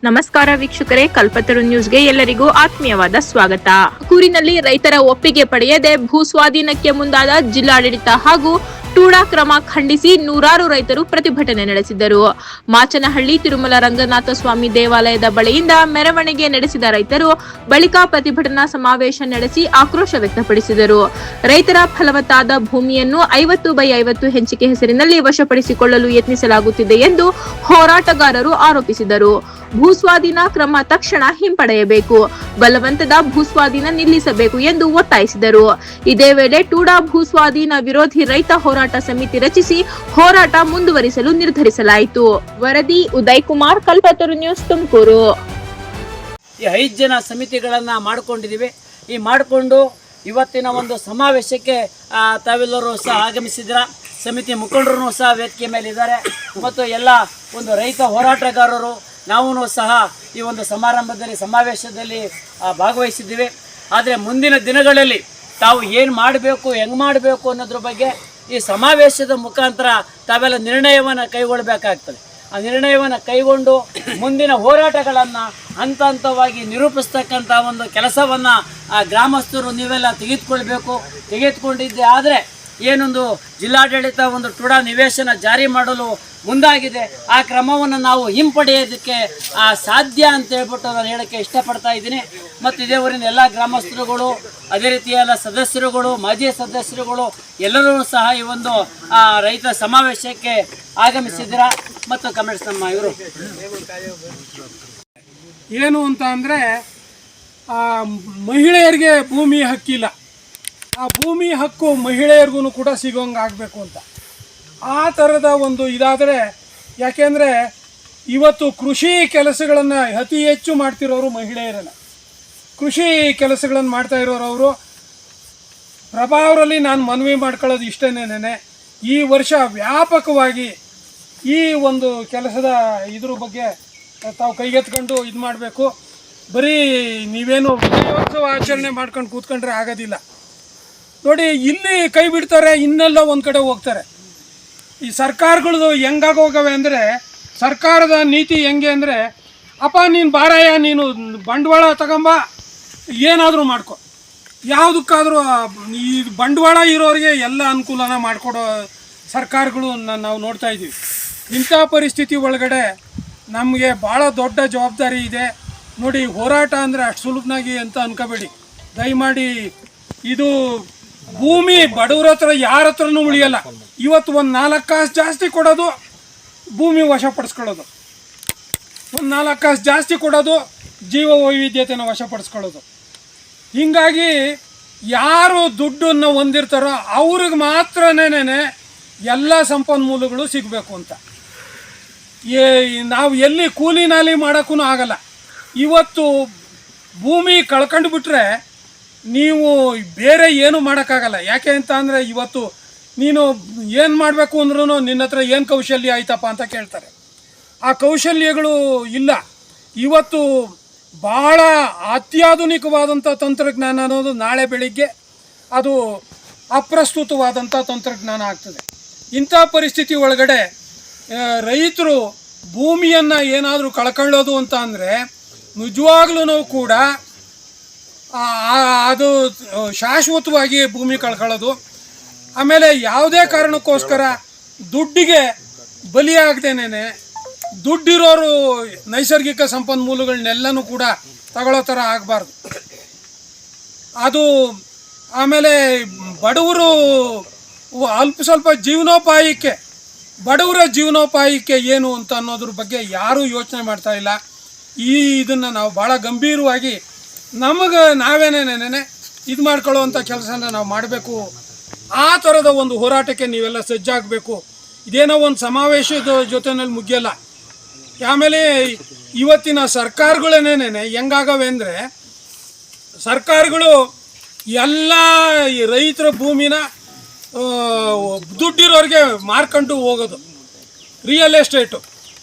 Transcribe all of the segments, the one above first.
ನಮಸ್ಕಾರ ವೀಕ್ಷಕರೇ, ಕಲ್ಪತರು ನ್ಯೂಸ್ಗೆ ಎಲ್ಲರಿಗೂ ಆತ್ಮೀಯವಾದ ಸ್ವಾಗತ. ಕೂರಿನಲ್ಲಿ ರೈತರ ಒಪ್ಪಿಗೆ ಪಡೆಯದೆ ಭೂಸ್ವಾಧೀನಕ್ಕೆ ಮುಂದಾದ ಜಿಲ್ಲಾಡಳಿತ ಹಾಗೂ ಟೂಡಾ ಕ್ರಮ ಖಂಡಿಸಿ ನೂರಾರು ರೈತರು ಪ್ರತಿಭಟನೆ ನಡೆಸಿದರು. ಮಾಚನಹಳ್ಳಿ ತಿರುಮಲ ರಂಗನಾಥ ಸ್ವಾಮಿ ದೇವಾಲಯದ ಬಳಿಯಿಂದ ಮೆರವಣಿಗೆ ನಡೆಸಿದ ರೈತರು ಬಳಿಕ ಪ್ರತಿಭಟನಾ ಸಮಾವೇಶ ನಡೆಸಿ ಆಕ್ರೋಶ ವ್ಯಕ್ತಪಡಿಸಿದರು. ರೈತರ ಫಲವತ್ತಾದ ಭೂಮಿಯನ್ನು 50/50 ಹಂಚಿಕೆ ಹೆಸರಿನಲ್ಲಿ ವಶಪಡಿಸಿಕೊಳ್ಳಲು ಯತ್ನಿಸಲಾಗುತ್ತಿದೆ ಎಂದು ಹೋರಾಟಗಾರರು ಆರೋಪಿಸಿದರು. ಭೂಸ್ವಾಧೀನ ಕ್ರಮ ತಕ್ಷಣ ಹಿಂಪಡೆಯಬೇಕು, ಬಲವಂತದ ಭೂಸ್ವಾಧೀನ ನಿಲ್ಲಿಸಬೇಕು ಎಂದು ಒತ್ತಾಯಿಸಿದರು. ಇದೇ ವೇಳೆ ಟೂಡಾ ಭೂಸ್ವಾಧೀನ ವಿರೋಧಿ ರೈತ ಹೋರಾಟ ಸಮಿತಿ ರಚಿಸಿ ಹೋರಾಟ ಮುಂದುವರಿಸಲು ನಿರ್ಧರಿಸಲಾಯಿತು. ವರದಿ ಉದಯ್ ಕುಮಾರ್, ಕಲ್ಪತರು ನ್ಯೂಸ್, ತುಮಕೂರು. ಈ 5 ಜನ ಸಮಿತಿಗಳನ್ನು ಮಾಡಿಕೊಂಡಿದ್ದೀವಿ. ಈ ಮಾಡಿಕೊಂಡು ಇವತ್ತಿನ ಒಂದು ಸಮಾವೇಶಕ್ಕೆ ತಾವೆಲ್ಲರೂ ಸಹ ಆಗಮಿಸಿದ್ರ. ಸಮಿತಿ ಮುಖಂಡರು ಸಹ ವೇದಿಕೆ ಮೇಲೆ ಇದ್ದಾರೆ ಮತ್ತು ಎಲ್ಲ ಒಂದು ರೈತ ಹೋರಾಟಗಾರರು ನಾವು ಸಹ ಈ ಒಂದು ಸಮಾವೇಶದಲ್ಲಿ ಭಾಗವಹಿಸಿದ್ದೀವಿ. ಆದರೆ ಮುಂದಿನ ದಿನಗಳಲ್ಲಿ ತಾವು ಏನು ಮಾಡಬೇಕು, ಹೆಂಗೆ ಮಾಡಬೇಕು ಅನ್ನೋದ್ರ ಬಗ್ಗೆ ಈ ಸಮಾವೇಶದ ಮುಖಾಂತರ ತಾವೆಲ್ಲ ನಿರ್ಣಯವನ್ನು ಕೈಗೊಳ್ಳಬೇಕಾಗ್ತದೆ. ಆ ನಿರ್ಣಯವನ್ನು ಕೈಗೊಂಡು ಮುಂದಿನ ಹೋರಾಟಗಳನ್ನು ಹಂತ ಹಂತವಾಗಿ ನಿರೂಪಿಸ್ತಕ್ಕಂಥ ಒಂದು ಕೆಲಸವನ್ನು ಗ್ರಾಮಸ್ಥರು ನೀವೆಲ್ಲ ತೆಗೆದುಕೊಂಡಿದ್ದೆ ಆದರೆ ಏನೊಂದು ಜಿಲ್ಲಾಡಳಿತ ಒಂದು ಟೂಡಾ ನಿವೇಶನ ಜಾರಿ ಮಾಡಲು ಮುಂದಾಗಿದೆ, ಆ ಕ್ರಮವನ್ನು ನಾವು ಹಿಂಪಡೆಯೋದಕ್ಕೆ ಸಾಧ್ಯ ಅಂತ ಹೇಳ್ಬಿಟ್ಟು ನಾನು ಹೇಳೋಕ್ಕೆ ಇಷ್ಟಪಡ್ತಾ ಇದ್ದೀನಿ. ಮತ್ತು ಇದೇ ಊರಿನ ಎಲ್ಲ ಗ್ರಾಮಸ್ಥರುಗಳು, ಅದೇ ರೀತಿ ಎಲ್ಲ ಸದಸ್ಯರುಗಳು, ಮಾಜಿ ಸದಸ್ಯರುಗಳು ಎಲ್ಲರೂ ಸಹ ಈ ಒಂದು ರೈತ ಸಮಾವೇಶಕ್ಕೆ ಆಗಮಿಸಿದ್ದೀರಾ. ಮತ್ತು ಕಮೆಂಟ್ಸ್ ನಮ್ಮ ಇವರು ಏನು ಅಂತ ಅಂದರೆ ಮಹಿಳೆಯರಿಗೆ ಭೂಮಿ ಹಕ್ಕಿಲ್ಲ, ಆ ಭೂಮಿ ಹಕ್ಕು ಮಹಿಳೆಯರಿಗೂ ಕೂಡ ಸಿಗೋಂಗೆ ಆಗಬೇಕು ಅಂತ ಆ ಥರದ ಒಂದು ಇದಾದರೆ, ಯಾಕೆಂದರೆ ಇವತ್ತು ಕೃಷಿ ಕೆಲಸಗಳನ್ನು ಅತಿ ಹೆಚ್ಚು ಮಾಡ್ತಿರೋರು ಮಹಿಳೆಯರನ್ನು. ಕೃಷಿ ಕೆಲಸಗಳನ್ನು ಮಾಡ್ತಾ ಇರೋರು ಅವರು. ಪ್ರಭಾವರಲ್ಲಿ ನಾನು ಮನವಿ ಮಾಡ್ಕೊಳ್ಳೋದು ಇಷ್ಟೇನೇನೆ, ಈ ವರ್ಷ ವ್ಯಾಪಕವಾಗಿ ಈ ಒಂದು ಕೆಲಸದ ಇದ್ರ ಬಗ್ಗೆ ತಾವು ಕೈಗೆತ್ಕೊಂಡು ಇದು ಮಾಡಬೇಕು. ಬರೀ ನೀವೇನು ವಿಜಯೋತ್ಸವ ಆಚರಣೆ ಮಾಡ್ಕೊಂಡು ಕೂತ್ಕೊಂಡ್ರೆ ಆಗೋದಿಲ್ಲ. ನೋಡಿ, ಇಲ್ಲಿ ಕೈ ಬಿಡ್ತಾರೆ, ಇನ್ನೆಲ್ಲ ಒಂದು ಕಡೆ ಹೋಗ್ತಾರೆ. ಈ ಸರ್ಕಾರಗಳದು ಹೆಂಗಾಗೋಗವೆ ಅಂದರೆ, ಸರ್ಕಾರದ ನೀತಿ ಹೆಂಗೆ ಅಂದರೆ, ಅಪ್ಪ ನೀನು ಬಾರಯ್ಯ, ನೀನು ಬಂಡವಾಳ ತಗೊಂಬ, ಏನಾದರೂ ಮಾಡ್ಕೊ, ಯಾವುದಕ್ಕಾದರೂ ಈ ಬಂಡವಾಳ ಇರೋರಿಗೆ ಎಲ್ಲ ಅನುಕೂಲನ ಮಾಡಿಕೊಡೋ ಸರ್ಕಾರಗಳು ನಾವು ನೋಡ್ತಾ ಇದ್ದೀವಿ. ಇಂಥ ಪರಿಸ್ಥಿತಿ ಒಳಗಡೆ ನಮಗೆ ಭಾಳ ದೊಡ್ಡ ಜವಾಬ್ದಾರಿ ಇದೆ. ನೋಡಿ, ಹೋರಾಟ ಅಂದರೆ ಅಷ್ಟು ಸುಲಭನಾಗಿ ಅಂತ ಅನ್ಕೋಬೇಡಿ ದಯಮಾಡಿ. ಇದು ಭೂಮಿ ಬಡವ್ರ ಹತ್ರ ಯಾರ ಹತ್ರನೂ ಉಳಿಯಲ್ಲ. ಇವತ್ತು ಒಂದು 4 ಕಾಸು ಜಾಸ್ತಿ ಕೊಡೋದು ಭೂಮಿ ವಶಪಡಿಸ್ಕೊಳ್ಳೋದು, ಒಂದು 4 ಕಾಸು ಜಾಸ್ತಿ ಕೊಡೋದು ಜೀವ ವೈವಿಧ್ಯತೆಯನ್ನು ವಶಪಡಿಸ್ಕೊಳ್ಳೋದು. ಹೀಗಾಗಿ ಯಾರು ದುಡ್ಡನ್ನು ಹೊಂದಿರ್ತಾರೋ ಅವ್ರಿಗೆ ಮಾತ್ರನೇ ಎಲ್ಲ ಸಂಪನ್ಮೂಲಗಳು ಸಿಗಬೇಕು ಅಂತ. ನಾವು ಎಲ್ಲಿ ಕೂಲಿ ನಾಲಿ ಮಾಡೋಕ್ಕೂ ಆಗಲ್ಲ. ಇವತ್ತು ಭೂಮಿ ಕಳ್ಕೊಂಡು ಬಿಟ್ಟರೆ ನೀವು ಬೇರೆ ಏನು ಮಾಡೋಕ್ಕಾಗಲ್ಲ. ಯಾಕೆ ಅಂತ ಅಂದರೆ, ಇವತ್ತು ನೀನು ಏನು ಮಾಡಬೇಕು ಅಂದ್ರೂ ನಿನ್ನ ಹತ್ರ ಏನು ಕೌಶಲ್ಯ ಆಯ್ತಪ್ಪ ಅಂತ ಕೇಳ್ತಾರೆ. ಆ ಕೌಶಲ್ಯಗಳು ಇಲ್ಲ. ಇವತ್ತು ಭಾಳ ಅತ್ಯಾಧುನಿಕವಾದಂಥ ತಂತ್ರಜ್ಞಾನ ಅನ್ನೋದು ನಾಳೆ ಬೆಳಿಗ್ಗೆ ಅದು ಅಪ್ರಸ್ತುತವಾದಂಥ ತಂತ್ರಜ್ಞಾನ ಆಗ್ತದೆ. ಇಂಥ ಪರಿಸ್ಥಿತಿ ಒಳಗಡೆ ರೈತರು ಭೂಮಿಯನ್ನು ಏನಾದರೂ ಕಳ್ಕೊಳ್ಳೋದು ಅಂತ ಅಂದರೆ ನಿಜವಾಗ್ಲೂ ಕೂಡ ಅದು ಶಾಶ್ವತವಾಗಿ ಭೂಮಿ ಕಳ್ಕೊಳ್ಳೋದು. ಆಮೇಲೆ ಯಾವುದೇ ಕಾರಣಕ್ಕೋಸ್ಕರ ದುಡ್ಡಿಗೆ ಬಲಿಯಾಗದೇನೆ ದುಡ್ಡಿರೋರು ನೈಸರ್ಗಿಕ ಸಂಪನ್ಮೂಲಗಳನ್ನೆಲ್ಲನೂ ಕೂಡ ತಗೊಳ್ಳೋ ಥರ ಆಗಬಾರ್ದು. ಅದು ಆಮೇಲೆ ಬಡವರು ಸ್ವಲ್ಪ ಬಡವರ ಜೀವನೋಪಾಯಕ್ಕೆ ಏನು ಅಂತ ಅನ್ನೋದ್ರ ಬಗ್ಗೆ ಯಾರೂ ಯೋಚನೆ ಮಾಡ್ತಾ ಇಲ್ಲ. ಇದನ್ನು ನಾವು ಭಾಳ ಗಂಭೀರವಾಗಿ ನಾವೇನೇನೇನೆ ಇದು ಮಾಡ್ಕೊಳ್ಳೋವಂಥ ಕೆಲಸನ ನಾವು ಮಾಡಬೇಕು. ಆ ಥರದ ಒಂದು ಹೋರಾಟಕ್ಕೆ ನೀವೆಲ್ಲ ಸಜ್ಜಾಗಬೇಕು. ಇದೇನೋ ಒಂದು ಸಮಾವೇಶದ ಜೊತೆಯಲ್ಲಿ ಮುಗಿಯಲ್ಲ. ಆಮೇಲೆ ಇವತ್ತಿನ ಸರ್ಕಾರಗಳೇನೇನೆ ಹೆಂಗಾಗವೆ ಅಂದರೆ, ಸರ್ಕಾರಗಳು ಎಲ್ಲ ರೈತರ ಭೂಮಿನ ದುಡ್ಡಿರೋರಿಗೆ ಮಾರ್ಕೊಂಡು ಹೋಗೋದು. ರಿಯಲ್ ಎಸ್ಟೇಟು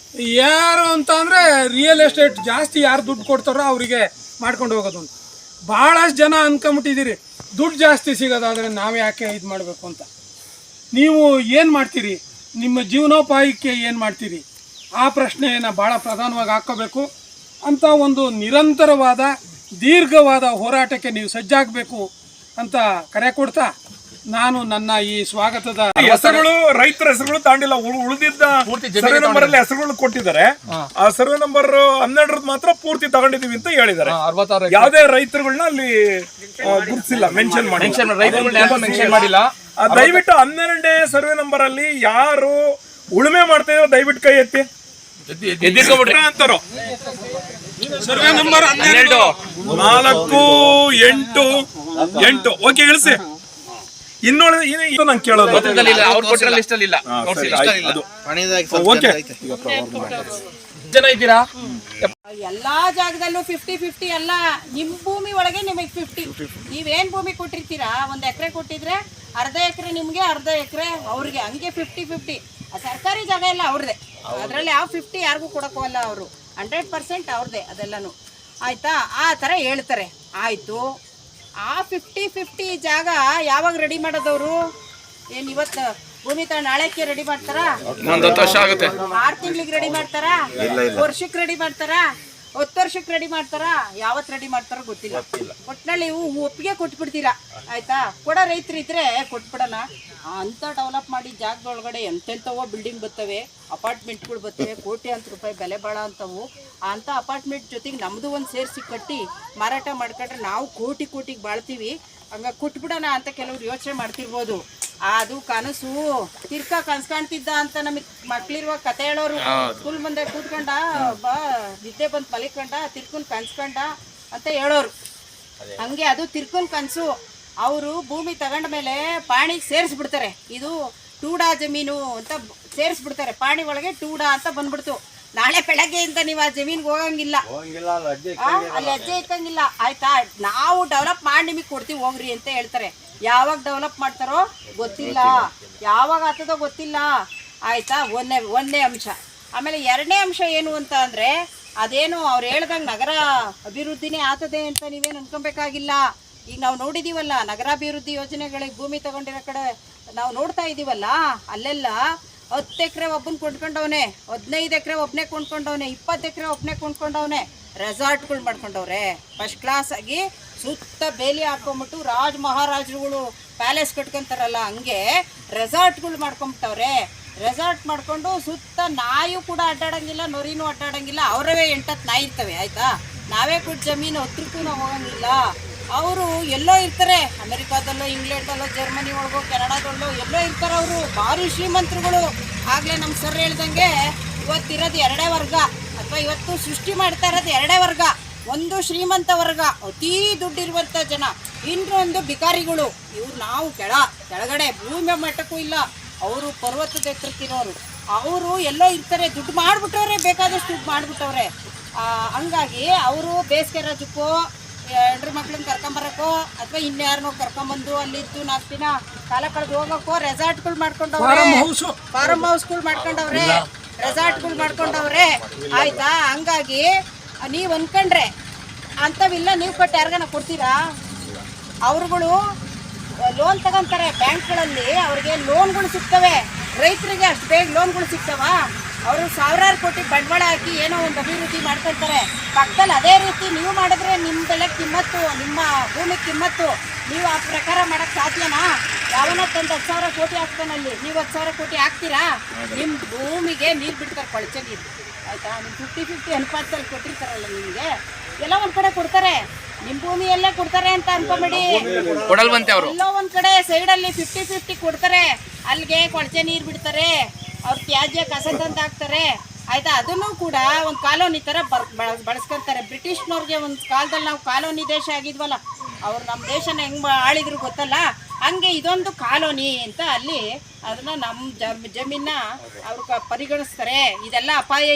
ಯಾರು ಅಂತ ಅಂದರೆ, ರಿಯಲ್ ಎಸ್ಟೇಟ್ ಜಾಸ್ತಿ ಯಾರು ದುಡ್ಡು ಕೊಡ್ತಾರೋ ಅವರಿಗೆ ಮಾಡ್ಕೊಂಡು ಹೋಗೋದು ಅಂತ. ಭಾಳಷ್ಟು ಜನ ಅಂದ್ಕೊಂಬಿಟ್ಟಿದ್ದೀರಿ ದುಡ್ಡು ಜಾಸ್ತಿ ಸಿಗೋದಾದರೆ ನಾವು ಯಾಕೆ ಇದು ಮಾಡಬೇಕು ಅಂತ. ನೀವು ಏನು ಮಾಡ್ತೀರಿ, ನಿಮ್ಮ ಜೀವನೋಪಾಯಕ್ಕೆ ಏನು ಮಾಡ್ತೀರಿ, ಆ ಪ್ರಶ್ನೆಯನ್ನು ಭಾಳ ಪ್ರಧಾನವಾಗಿ ಹಾಕ್ಕೋಬೇಕು. ಅಂತ ಒಂದು ನಿರಂತರವಾದ ದೀರ್ಘವಾದ ಹೋರಾಟಕ್ಕೆ ನೀವು ಸಜ್ಜಾಗಬೇಕು ಅಂತ ಕರೆ ಕೊಡ್ತಾ ನಾನು ನನ್ನ ಈ ಸ್ವಾಗತದ ಹೆಸರುಗಳು ರೈತರ ಹೆಸರುಗಳು ತಾಂಡಿಲ್ಲ. ಉಳಿದಿದ್ದ ಸರ್ವೆ ನಂಬರ್ ಅಲ್ಲಿ ಹೆಸರುಗಳು ಕೊಟ್ಟಿದ್ದಾರೆ. ಆ ಸರ್ವೆ ನಂಬರ್ 12 ಮಾತ್ರ ಪೂರ್ತಿ ತಗೊಂಡಿದೀವಿ ಅಂತ ಹೇಳಿದ್ದಾರೆ. ಯಾವುದೇ ರೈತರುಗಳನ್ನ ಅಲ್ಲಿ ಗುರುತಿಸಿಲ್ಲ, ಮೆನ್ಷನ್ ಮಾಡಿಲ್ಲ. ದಯವಿಟ್ಟು 12ನೇ ಸರ್ವೆ ನಂಬರ್ ಅಲ್ಲಿ ಯಾರು ಉಳುಮೆ ಮಾಡ್ತಾ ಇರೋ ದಯವಿಟ್ಟು ಕೈ ಎತ್ತಿ ಅಂತಾರೋ. ಸರ್ವೆ ನಂಬರ್ 12 4 8 ಓಕೆ ಇಳಿಸಿ. ಇನ್ನೊಂದು ನಂಗೆ ಕೇಳೋದು ಜನ ಇದ್ದೀರಾ? ಎಲ್ಲಾ ಜಾಗದಲ್ಲೂ 50-50 ಅಲ್ಲ. ನಿಮ್ ಭೂಮಿ ಒಳಗೆ ನಿಮಗೆ 50. ನೀವೇನ್ ಭೂಮಿ ಕೊಟ್ಟಿರ್ತೀರಾ, 1 ಎಕರೆ ಕೊಟ್ಟಿದ್ರೆ ಅರ್ಧ ಎಕರೆ ನಿಮ್ಗೆ, ಅರ್ಧ ಎಕರೆ ಅವ್ರಿಗೆ, ಹಂಗೆ 50-50. ಸರ್ಕಾರಿ ಜಾಗ ಎಲ್ಲ ಅವ್ರದೇ. ಅದ್ರಲ್ಲಿ ಯಾವ 50 ಯಾರಿಗೂ ಕೊಡಕೋಲ್ಲ. ಅವರು 100% ಅವ್ರದೇ ಅದೆಲ್ಲಾನು. ಆಯ್ತಾ? ಆ ಥರ ಹೇಳ್ತಾರೆ. ಆಯ್ತು, ಆ 50-50 ಜಾಗ ಯಾವಾಗ ರೆಡಿ ಮಾಡೋದವ್ರು? ಏನ್ ಇವತ್ತು ಭೂಮಿ ತ ನಾಳೆಕ್ಕೆ ರೆಡಿ ಮಾಡ್ತಾರಾ? 10 ವರ್ಷ ಆಗುತ್ತೆ. 6 ತಿಂಗಳಿಗೆ ರೆಡಿ ಮಾಡ್ತಾರಾ? ವರ್ಷಕ್ಕೆ ರೆಡಿ ಮಾಡ್ತಾರಾ? 10 ವರ್ಷಕ್ಕೆ ರೆಡಿ ಮಾಡ್ತಾರಾ? ಯಾವತ್ತು ರೆಡಿ ಮಾಡ್ತಾರೋ ಗೊತ್ತಿಲ್ಲ. ಒಟ್ಟಿನಲ್ಲಿ ಒಪ್ಪಿಗೆ ಕೊಟ್ಬಿಡ್ತೀರಾ. ಆಯ್ತಾ? ಕೊಡೋ ರೈತರು ಇದ್ರೆ ಕೊಟ್ಬಿಡೋಣ ಅಂತ ಡೆವಲಪ್ ಮಾಡಿ ಜಾಗದೊಳಗಡೆ ಎಂತೆಂಥವೋ ಬಿಲ್ಡಿಂಗ್ ಬರ್ತವೆ, ಅಪಾರ್ಟ್ಮೆಂಟ್ಗಳು ಬರ್ತವೆ, ಕೋಟ್ಯಾಂತರ ರೂಪಾಯಿ ಬೆಲೆ ಬಾಳ ಅಂತವು. ಅಂಥ ಅಪಾರ್ಟ್ಮೆಂಟ್ ಜೊತೆಗೆ ನಮ್ಮದು ಒಂದು ಸೇರಿಸಿ ಕಟ್ಟಿ ಮಾರಾಟ ಮಾಡ್ಕೊಂಡ್ರೆ ನಾವು ಕೋಟಿಗೆ ಬಾಳ್ತೀವಿ. ಹಂಗ ಕೊಟ್ಬಿಡೋಣ ಅಂತ ಕೆಲವ್ರು ಯೋಚನೆ ಮಾಡ್ತಿರ್ಬೋದು. ಅದು ಕನಸು. ತಿರ್ಕಾ ಕನ್ಸ್ಕಾಣ್ತಿದ್ದ ಅಂತ ನಮಗೆ ಮಕ್ಳಿರುವ ಕತೆ ಹೇಳೋರು. ಸ್ಕೂಲ್ ಮುಂದೆ ಕೂತ್ಕೊಂಡ ಬಾ ನಿದ್ದೆ ಬಂದು ಮಲಿಕೊಂಡ ತಿರ್ಕೊಂಡ್ ಕನ್ಸ್ಕೊಂಡ ಅಂತ ಹೇಳೋರು. ಹಂಗೆ ಅದು ತಿರ್ಕೊಂಡ್ ಕನಸು. ಅವರು ಭೂಮಿ ತಗೊಂಡ ಮೇಲೆ ಪಾಣಿಗೆ ಸೇರಿಸ್ಬಿಡ್ತಾರೆ. ಇದು ಟೂಡಾ ಜಮೀನು ಅಂತ ಸೇರಿಸ್ಬಿಡ್ತಾರೆ. ಪಾಣಿ ಒಳಗೆ ಟೂಡಾ ಅಂತ ಬಂದ್ಬಿಡ್ತು. ನಾಳೆ ಬೆಳಗ್ಗೆಯಿಂದ ನೀವು ಆ ಜಮೀನ್ಗೆ ಹೋಗಂಗಿಲ್ಲ, ಅಲ್ಲಿ ಹೆಜ್ಜೆ ಇಕ್ಕಂಗಿಲ್ಲ. ಆಯ್ತಾ? ನಾವು ಡೆವಲಪ್ ಮಾಡಿ ನಿಮಗೆ ಕೊಡ್ತೀವಿ ಹೋಗ್ರಿ ಅಂತ ಹೇಳ್ತಾರೆ. ಯಾವಾಗ ಡೆವಲಪ್ ಮಾಡ್ತಾರೋ ಗೊತ್ತಿಲ್ಲ, ಯಾವಾಗ ಆಗ್ತದೋ ಗೊತ್ತಿಲ್ಲ. ಆಯ್ತಾ? ಒಂದನೇ ಅಂಶ. ಆಮೇಲೆ 2ನೇ ಅಂಶ ಏನು ಅಂತ ಅಂದರೆ, ಅದೇನು ಅವ್ರು ಹೇಳ್ದಂಗೆ ನಗರ ಅಭಿವೃದ್ಧಿನೇ ಆಗ್ತದೆ ಅಂತ ನೀವೇನು ಅನ್ಕೊಬೇಕಾಗಿಲ್ಲ. ಈಗ ನಾವು ನೋಡಿದೀವಲ್ಲ, ನಗರಾಭಿವೃದ್ಧಿ ಯೋಜನೆಗಳಿಗೆ ಭೂಮಿ ತಗೊಂಡಿರೋ ಕಡೆ ನಾವು ನೋಡ್ತಾ ಇದ್ದೀವಲ್ಲ, ಅಲ್ಲೆಲ್ಲ 10 ಎಕರೆ ಒಬ್ಬನ ಕೊಂಡ್ಕೊಂಡವನೆ, 15 ಎಕರೆ ಒಬ್ಬನೇ ಕೊಂಡ್ಕೊಂಡವನೆ, 20 ಎಕರೆ ಒಬ್ಬನೇ ಕೊಂಡ್ಕೊಂಡವನೆ. ರೆಸಾರ್ಟ್ಗಳು ಮಾಡ್ಕೊಂಡವ್ರೆ ಫಸ್ಟ್ ಕ್ಲಾಸ್ ಆಗಿ. ಸುತ್ತ ಬೇಲಿ ಹಾಕೊಂಬಿಟ್ಟು ರಾಜ ಮಹಾರಾಜರುಗಳು ಪ್ಯಾಲೇಸ್ ಕಟ್ಕೊಂತಾರಲ್ಲ, ಹಂಗೆ ರೆಸಾರ್ಟ್ಗಳು ಮಾಡ್ಕೊಂಬಿಟ್ಟವ್ರೆ. ರೆಸಾರ್ಟ್ ಮಾಡ್ಕೊಂಡು ಸುತ್ತ ನಾಯಿ ಕೂಡ ಅಡ್ಡಾಡಂಗಿಲ್ಲ, ನೊರಿನೂ ಅಡ್ಡಾಡಂಗಿಲ್ಲ. ಅವರವೇ 8-10 ನಾಯಿ ಇರ್ತವೆ. ಆಯ್ತಾ? ನಾವೇ ಕೊಟ್ಟು ಜಮೀನು 10ಕ್ಕೂ ನಾವು ಹೋಗಂಗಿಲ್ಲ. ಅವರು ಎಲ್ಲೋ ಇರ್ತಾರೆ, ಅಮೆರಿಕಾದಲ್ಲೋ, ಇಂಗ್ಲೆಂಡಲ್ಲೋ, ಜರ್ಮನಿ ಒಳಗೋ, ಕೆನಡಾದಲ್ಲೋ ಎಲ್ಲೋ ಇರ್ತಾರೆ. ಅವರು ಭಾರಿ ಶ್ರೀಮಂತರುಗಳು. ಆಗಲೇ ನಮ್ಮ ಸರ್ ಹೇಳ್ದಂಗೆ ಇವತ್ತಿರೋದು 2 ವರ್ಗ, ಅಥವಾ ಇವತ್ತು ಸೃಷ್ಟಿ ಮಾಡ್ತಾ ಇರೋದು 2 ವರ್ಗ. ಒಂದು ಶ್ರೀಮಂತ ವರ್ಗ, ಅತೀ ದುಡ್ಡಿರುವಂಥ ಜನ, ಇನ್ನೊಂದು ಬಿಕಾರಿಗಳು. ಇವ್ರು ನಾವು ಕೆಳಗಡೆ ಭೂಮಿ ಮಟ್ಟಕ್ಕೂ ಇಲ್ಲ. ಅವರು ಪರ್ವತದ ಎತ್ತರಕ್ಕಿರೋರು. ಅವರು ಎಲ್ಲೋ ಇರ್ತಾರೆ, ದುಡ್ಡು ಮಾಡಿಬಿಟ್ಟವ್ರೆ, ಬೇಕಾದಷ್ಟು ದುಡ್ಡು ಮಾಡಿಬಿಟ್ಟವ್ರೆ. ಹಂಗಾಗಿ ಅವರು ಬೇಸಿಗೆ ರಜಕ್ಕೋ, 2 ಮಕ್ಳನ್ನ ಕರ್ಕೊಂಬರಕ್ಕೋ, ಅಥವಾ ಇನ್ಯಾರನ್ನೋ ಕರ್ಕೊಂಬಂದು ಅಲ್ಲಿದ್ದು 4 ದಿನ ಕಾಲ ಕಳೆದು ಹೋಗೋಕ್ಕೋ ರೆಸಾರ್ಟ್ಗಳು ಮಾಡ್ಕೊಂಡವ್ರೆ, ಫಾರಮ್ ಹೌಸ್ಗಳು ಮಾಡ್ಕೊಂಡವ್ರೆ, ರೆಸಾರ್ಟ್ಗಳು ಮಾಡ್ಕೊಂಡವ್ರೆ. ಆಯ್ತಾ? ಹಂಗಾಗಿ ನೀವು ಅನ್ಕೊಂಡ್ರೆ ಅಂಥವಿಲ್ಲ, ನೀವು ಕೊಟ್ಟು ಯಾರಿಗಾನ ಕೊಡ್ತೀರಾ? ಅವ್ರುಗಳು ಲೋನ್ ತಗೊಂತಾರೆ ಬ್ಯಾಂಕ್ಗಳಲ್ಲಿ, ಅವ್ರಿಗೆ ಲೋನ್ಗಳು ಸಿಗ್ತವೆ. ರೈತರಿಗೆ ಅಷ್ಟು ಬೇಗ ಲೋನ್ಗಳು ಸಿಗ್ತವ? ಅವರು 1000 ಕೋಟಿ ಬಂಡವಾಳ ಹಾಕಿ ಏನೋ ಒಂದು ಅಭಿವೃದ್ಧಿ ಮಾಡ್ಕೊಳ್ತಾರೆ. ಪಕ್ಕದಲ್ಲಿ ಅದೇ ರೀತಿ ನೀವು ಮಾಡಿದ್ರೆ ನಿಮ್ಮ ಬೆಳೆ ಕಿಮ್ಮತ್ತು, ನಿಮ್ಮ ಭೂಮಿ ಕಿಮ್ಮತ್ತು, ನೀವು ಆ ಪ್ರಕಾರ ಮಾಡೋಕ್ಕೆ ಸಾಧ್ಯನಾ? ಯಾವನ ತಂದು 10,000 ಕೋಟಿ ಹಾಕ್ತಾನಲ್ಲಿ, ನೀವು 10,000 ಕೋಟಿ ಹಾಕ್ತೀರಾ? ನಿಮ್ಮ ಭೂಮಿಗೆ ನೀರು ಬಿಡ್ತಾರೆ, ಕೊಳಚೆ ನೀರು. ಆಯಿತಾ? ನಿಮ್ಮ 50-50 ಅನುಪಾತದಲ್ಲಿ ಕೊಟ್ಟಿರ್ತಾರಲ್ಲ ನಿಮಗೆ, ಎಲ್ಲ ಒಂದು ಕಡೆ ಕೊಡ್ತಾರೆ. ನಿಮ್ಮ ಭೂಮಿಯಲ್ಲೇ ಕೊಡ್ತಾರೆ ಅಂತ ಅನ್ಕೊಂಬೇಡಿ. ಕೊಡಲ್ವಂತೆ ಅವರು. ಎಲ್ಲೋ ಒಂದು ಕಡೆ ಸೈಡಲ್ಲಿ 50-50 ಕೊಡ್ತಾರೆ. ಅಲ್ಲಿಗೆ ಕೊಳಚೆ ನೀರು ಬಿಡ್ತಾರೆ, ಅವ್ರು ತ್ಯಾಜ್ಯ ಕಸ ತಂದು ಹಾಕ್ತಾರೆ. ಆಯ್ತಾ? ಅದನ್ನು ಕೂಡ ಒಂದು ಕಾಲೋನಿ ಥರ ಬಳಸ್ಕೊತಾರೆ. ಬ್ರಿಟಿಷ್ನವ್ರಿಗೆ ಒಂದು ಕಾಲದಲ್ಲಿ ನಾವು ಕಾಲೋನಿ ದೇಶ ಆಗಿದ್ವಲ್ಲ, ಅವ್ರು ನಮ್ಮ ದೇಶನ ಹೆಂಗೆ ಆಳಿದ್ರು ಗೊತ್ತಲ್ಲ, ಹಂಗೆ ಇದೊಂದು ಕಾಲೋನಿ ಅಂತ ಅಲ್ಲಿ ಅದನ್ನು ನಮ್ಮ ಜಮೀನ ಅವ್ರು ಪರಿಗಣಿಸ್ತಾರೆ. ಇದೆಲ್ಲ ಅಪಾಯ